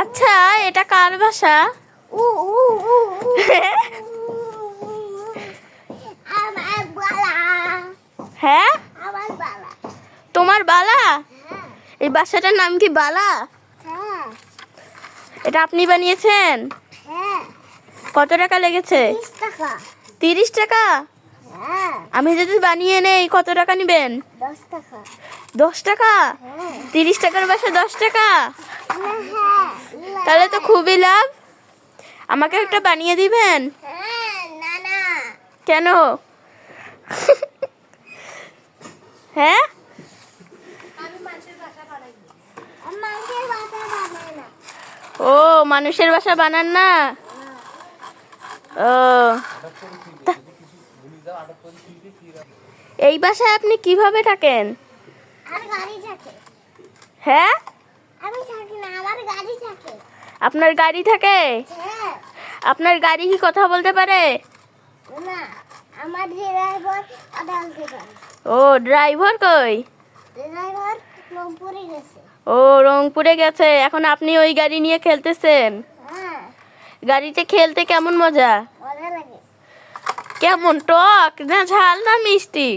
আচ্ছা, এটা কার বাসা? হ্যাঁ, তোমার বালা? এই বাসাটার নাম কি বালা? এটা আপনি বানিয়েছেন? কত টাকা লেগেছে? 30 টাকা। আমি যদি বানিয়ে নেই কত টাকা নেবেন? 10 টাকা। 30 টাকার বাসা 10 টাকা, তাহলে তো খুবই লাভ। আমাকে একটা বানিয়ে দিবেন? কেন? হ্যাঁ, ও মানুষের বাসা বানান না? ও, এই বাসায় আপনি কিভাবে থাকেন? হ্যাঁ, আপনার গাড়ি থাকে? আপনার গাড়ি কি কথা বলতে পারে? ও, ড্রাইভার কই? ও, রংপুরে গেছে। এখন আপনি ওই গাড়ি নিয়ে খেলতেছেন? গাড়িতে খেলতে কেমন মজা? কেমন, টক না ঝাল না মিষ্টি?